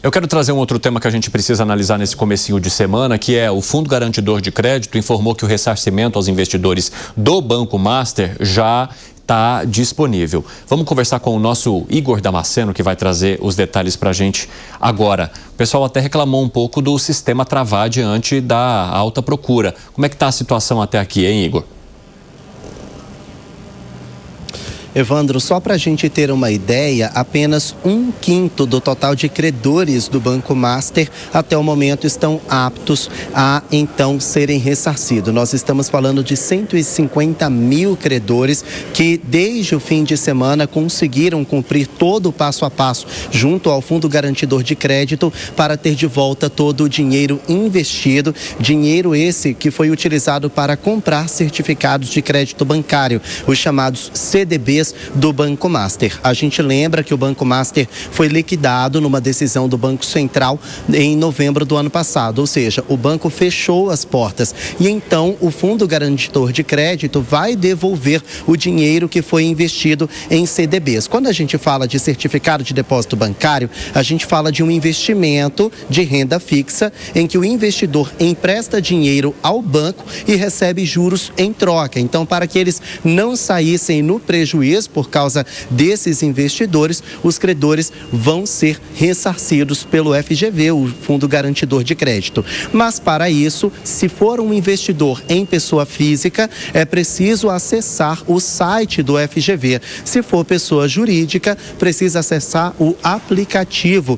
Eu quero trazer um outro tema que a gente precisa analisar nesse comecinho de semana, que é o Fundo Garantidor de Crédito informou que o ressarcimento aos investidores do Banco Master já está disponível. Vamos conversar com o nosso Igor Damasceno, que vai trazer os detalhes para a gente agora. O pessoal até reclamou um pouco do sistema travar diante da alta procura. Como é que está a situação até aqui, hein, Igor? Evandro, só para a gente ter uma ideia, apenas 1/5 do total de credores do Banco Master até o momento estão aptos a então serem ressarcidos. Nós estamos falando de 150 mil credores que desde o fim de semana conseguiram cumprir todo o passo a passo junto ao Fundo Garantidor de Crédito para ter de volta todo o dinheiro investido, dinheiro esse que foi utilizado para comprar certificados de crédito bancário, os chamados CDBs do Banco Master. A gente lembra que o Banco Master foi liquidado numa decisão do Banco Central em novembro do ano passado, ou seja, o banco fechou as portas e então o Fundo Garantidor de Crédito vai devolver o dinheiro que foi investido em CDBs. Quando a gente fala de certificado de depósito bancário, a gente fala de um investimento de renda fixa em que o investidor empresta dinheiro ao banco e recebe juros em troca. Então, para que eles não saíssem no prejuízo por causa desses investidores, os credores vão ser ressarcidos pelo FGV, o Fundo Garantidor de Crédito. Mas para isso, se for um investidor em pessoa física, é preciso acessar o site do FGV. Se for pessoa jurídica, precisa acessar o aplicativo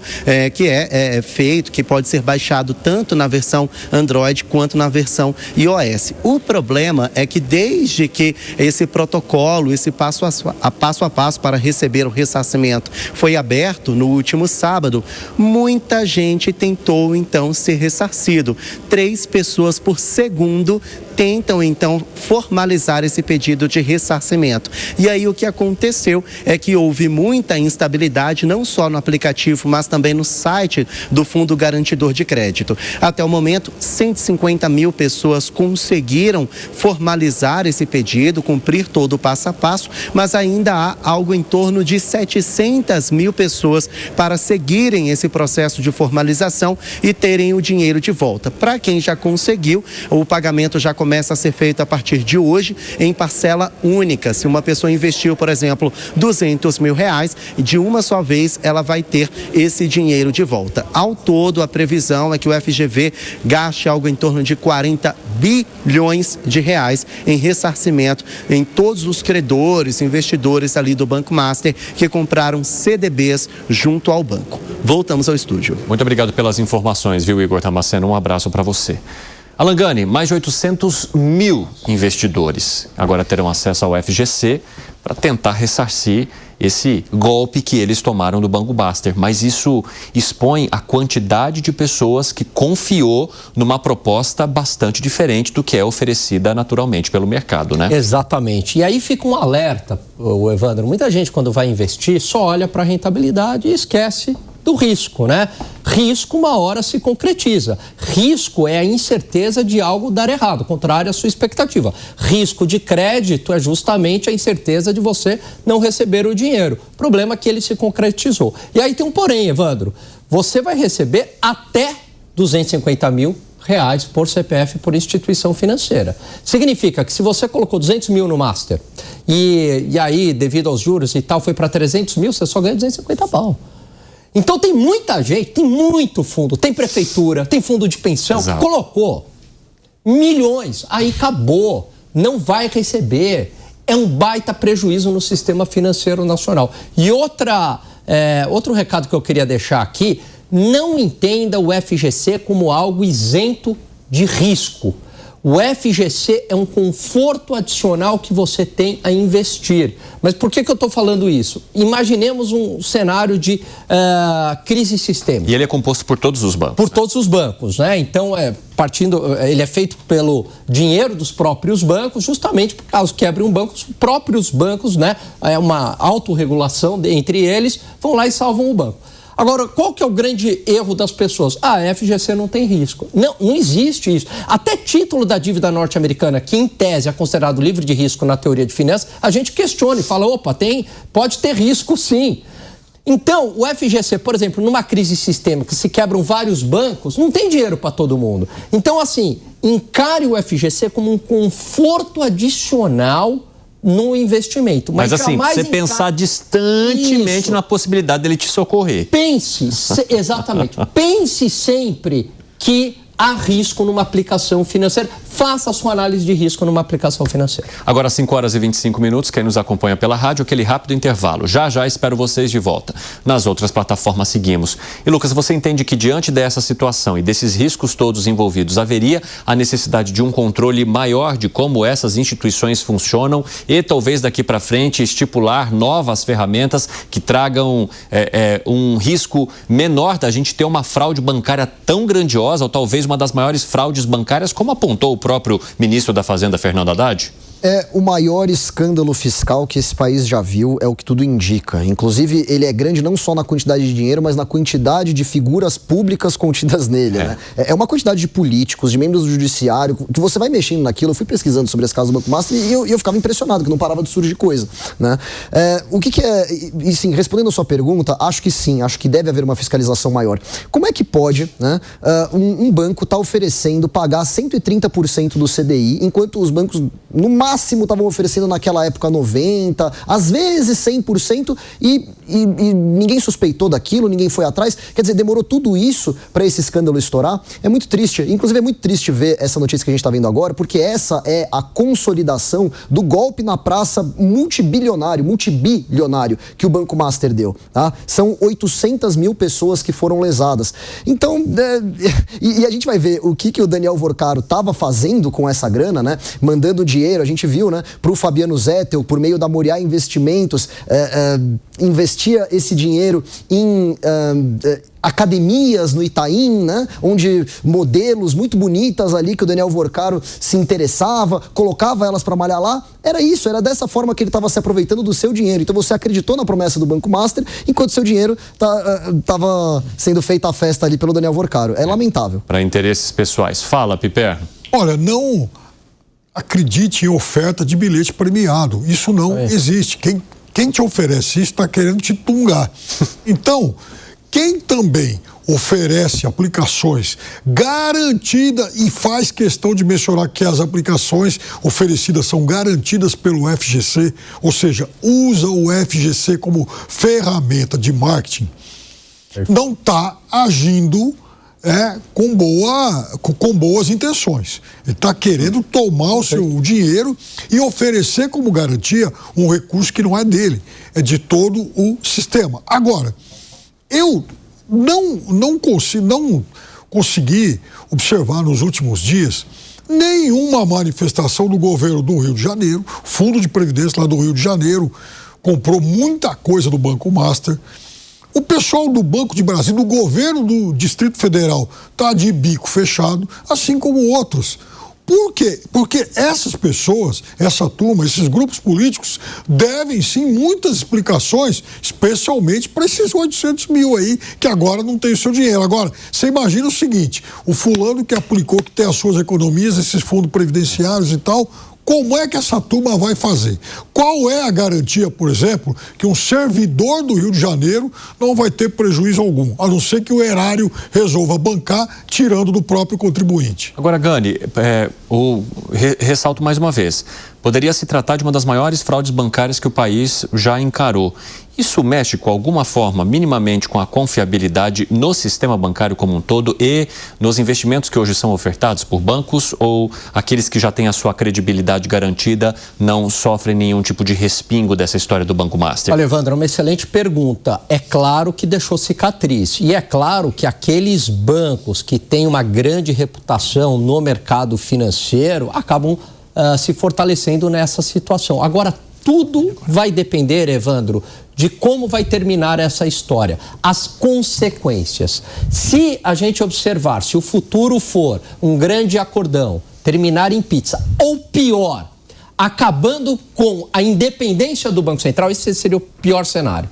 que é feito, que pode ser baixado tanto na versão Android quanto na versão iOS. O problema é que desde que esse protocolo, esse passo a passo para receber o ressarcimento foi aberto no último sábado, muita gente tentou então ser ressarcido. 3 pessoas por segundo tentam então formalizar esse pedido de ressarcimento. E aí o que aconteceu é que houve muita instabilidade, não só no aplicativo, mas também no site do Fundo Garantidor de Crédito. Até o momento, 150 mil pessoas conseguiram formalizar esse pedido, cumprir todo o passo a passo, mas ainda há algo em torno de 700 mil pessoas para seguirem esse processo de formalização e terem o dinheiro de volta. Para quem já conseguiu, o pagamento já começa a ser feito a partir de hoje em parcela única. Se uma pessoa investiu, por exemplo, R$200 mil, de uma só vez ela vai ter esse dinheiro de volta. Ao todo, a previsão é que o FGV gaste algo em torno de 40 bilhões de reais em ressarcimento em todos os credores, investidores ali do Banco Master que compraram CDBs junto ao banco. Voltamos ao estúdio. Muito obrigado pelas informações, viu, Igor Damasceno? Um abraço para você. Alan Gani, mais de 800 mil investidores agora terão acesso ao FGC para tentar ressarcir esse golpe que eles tomaram do Banco Master. Mas isso expõe a quantidade de pessoas que confiou numa proposta bastante diferente do que é oferecida naturalmente pelo mercado, né? Exatamente. E aí fica um alerta, Evandro. Muita gente, quando vai investir, só olha para a rentabilidade e esquece do risco, né? Risco uma hora se concretiza. Risco é a incerteza de algo dar errado, contrário à sua expectativa. Risco de crédito é justamente a incerteza de você não receber o dinheiro. O problema é que ele se concretizou. E aí tem um porém, Evandro. Você vai receber até R$250 mil por CPF por instituição financeira. Significa que se você colocou 200 mil no Master e aí, devido aos juros e tal, foi para 300 mil, você só ganha 250 pau. Então tem muita gente, tem muito fundo, tem prefeitura, tem fundo de pensão, que colocou milhões, aí acabou, não vai receber. É um baita prejuízo no sistema financeiro nacional. E outro recado que eu queria deixar aqui, não entenda o FGC como algo isento de risco. O FGC é um conforto adicional que você tem a investir. Mas por que eu estou falando isso? Imaginemos um cenário de crise sistêmica. E ele é composto por todos os bancos. Por todos os bancos, né? Então, ele é feito pelo dinheiro dos próprios bancos, justamente por caso quebre um banco, os próprios bancos, né? É uma autorregulação entre eles, vão lá e salvam o banco. Agora, qual que é o grande erro das pessoas? A FGC não tem risco. Não existe isso. Até título da dívida norte-americana, que em tese é considerado livre de risco na teoria de finanças, a gente questiona e fala, opa, pode ter risco sim. Então, o FGC, por exemplo, numa crise sistêmica, se quebram vários bancos, não tem dinheiro para todo mundo. Então, assim, encare o FGC como um conforto adicional no investimento. Mas assim, você pensar distantemente na possibilidade dele te socorrer. Exatamente. Pense sempre que há risco numa aplicação financeira. Faça a sua análise de risco numa aplicação financeira. Agora, 5h25, quem nos acompanha pela rádio, aquele rápido intervalo. Já espero vocês de volta. Nas outras plataformas seguimos. E Lucas, você entende que diante dessa situação e desses riscos todos envolvidos, haveria a necessidade de um controle maior de como essas instituições funcionam e talvez daqui para frente estipular novas ferramentas que tragam um risco menor da gente ter uma fraude bancária tão grandiosa ou talvez uma das maiores fraudes bancárias, como apontou o próprio ministro da Fazenda, Fernando Haddad? É o maior escândalo fiscal que esse país já viu, é o que tudo indica. Inclusive, ele é grande não só na quantidade de dinheiro, mas na quantidade de figuras públicas contidas nele, né? É uma quantidade de políticos, de membros do judiciário, que você vai mexendo naquilo. Eu fui pesquisando sobre esse caso do Banco Master e eu ficava impressionado, que não parava de surgir coisa, né? O que é... E sim, respondendo a sua pergunta, acho que sim, acho que deve haver uma fiscalização maior. Como é que pode, né, um banco tá oferecendo pagar 130% do CDI, enquanto os bancos, no máximo, estavam oferecendo naquela época 90%, às vezes 100%, e ninguém suspeitou daquilo, ninguém foi atrás? Quer dizer, demorou tudo isso para esse escândalo estourar? É muito triste. Inclusive, é muito triste ver essa notícia que a gente está vendo agora, porque essa é a consolidação do golpe na praça multibilionário que o Banco Master deu. Tá? São 800 mil pessoas que foram lesadas. Então, e a gente vai ver o que o Daniel Vorcaro estava fazendo com essa grana, né? Mandando dinheiro, a gente viu, né, para o Fabiano Zettel, por meio da Moriá Investimentos, investia esse dinheiro em academias no Itaim, né, onde modelos muito bonitas ali que o Daniel Vorcaro se interessava, colocava elas para malhar lá. Era isso, era dessa forma que ele estava se aproveitando do seu dinheiro. Então você acreditou na promessa do Banco Master, enquanto seu dinheiro estava sendo feita a festa ali pelo Daniel Vorcaro. É lamentável. Para interesses pessoais. Fala, Piper. Olha, não acredite em oferta de bilhete premiado. Isso não existe. Quem te oferece isso está querendo te tungar. Então, quem também oferece aplicações garantidas e faz questão de mencionar que as aplicações oferecidas são garantidas pelo FGC, ou seja, usa o FGC como ferramenta de marketing, não está agindo com boas intenções. Ele está querendo tomar o seu dinheiro e oferecer como garantia um recurso que não é dele, é de todo o sistema. Agora, eu não consegui observar nos últimos dias nenhuma manifestação do governo do Rio de Janeiro. Fundo de Previdência lá do Rio de Janeiro comprou muita coisa do Banco Master. O pessoal do Banco de Brasília, do governo do Distrito Federal, está de bico fechado, assim como outros. Por quê? Porque essas pessoas, essa turma, esses grupos políticos devem sim muitas explicações, especialmente para esses 800 mil aí que agora não tem o seu dinheiro. Agora, você imagina o seguinte, o fulano que aplicou, que tem as suas economias, esses fundos previdenciários e tal, como é que essa turma vai fazer? Qual é a garantia, por exemplo, que um servidor do Rio de Janeiro não vai ter prejuízo algum, a não ser que o erário resolva bancar, tirando do próprio contribuinte? Agora, Gani, ressalto mais uma vez, poderia se tratar de uma das maiores fraudes bancárias que o país já encarou. Isso mexe com alguma forma, minimamente, com a confiabilidade no sistema bancário como um todo e nos investimentos que hoje são ofertados por bancos, ou aqueles que já têm a sua credibilidade garantida não sofrem nenhum tipo de respingo dessa história do Banco Master? Olha, Evandro, é uma excelente pergunta. É claro que deixou cicatriz. E é claro que aqueles bancos que têm uma grande reputação no mercado financeiro acabam se fortalecendo nessa situação. Agora, tudo vai depender, Evandro, de como vai terminar essa história, as consequências. Se a gente observar, se o futuro for um grande acordão, terminar em pizza, ou pior, acabando com a independência do Banco Central, esse seria o pior cenário.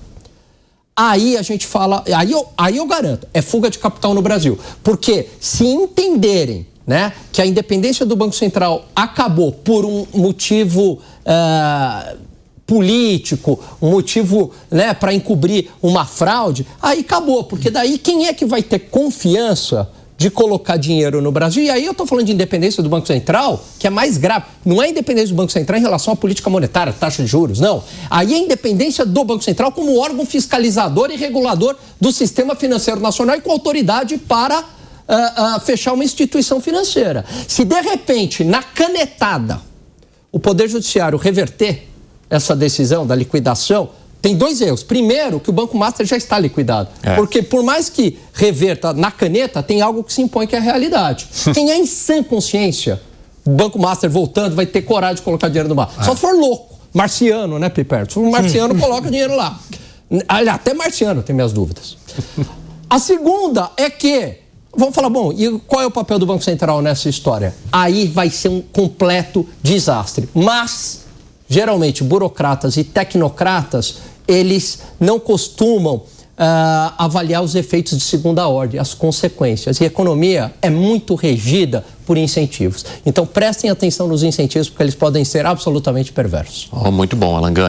Aí a gente fala, aí eu garanto, é fuga de capital no Brasil. Porque se entenderem, né, que a independência do Banco Central acabou por um motivo político, um motivo, né, para encobrir uma fraude, aí acabou, porque daí quem é que vai ter confiança de colocar dinheiro no Brasil? E aí eu estou falando de independência do Banco Central, que é mais grave. Não é independência do Banco Central em relação à política monetária, taxa de juros, não. Aí é independência do Banco Central como órgão fiscalizador e regulador do sistema financeiro nacional e com autoridade para fechar uma instituição financeira. Se de repente, na canetada, o Poder Judiciário reverter essa decisão da liquidação, tem dois erros. Primeiro, que o Banco Master já está liquidado. Porque por mais que reverta na caneta, tem algo que se impõe que é a realidade. Quem é em sã consciência, o Banco Master voltando, vai ter coragem de colocar dinheiro no mar. Só se for louco. Marciano, né, Piperto? Se for marciano, coloca dinheiro lá. Aliás, até marciano tem minhas dúvidas. A segunda é que, vamos falar, bom, e qual é o papel do Banco Central nessa história? Aí vai ser um completo desastre. Mas, geralmente, burocratas e tecnocratas, eles não costumam avaliar os efeitos de segunda ordem, as consequências. E a economia é muito regida por incentivos. Então, prestem atenção nos incentivos, porque eles podem ser absolutamente perversos. Muito bom, Alan Gani.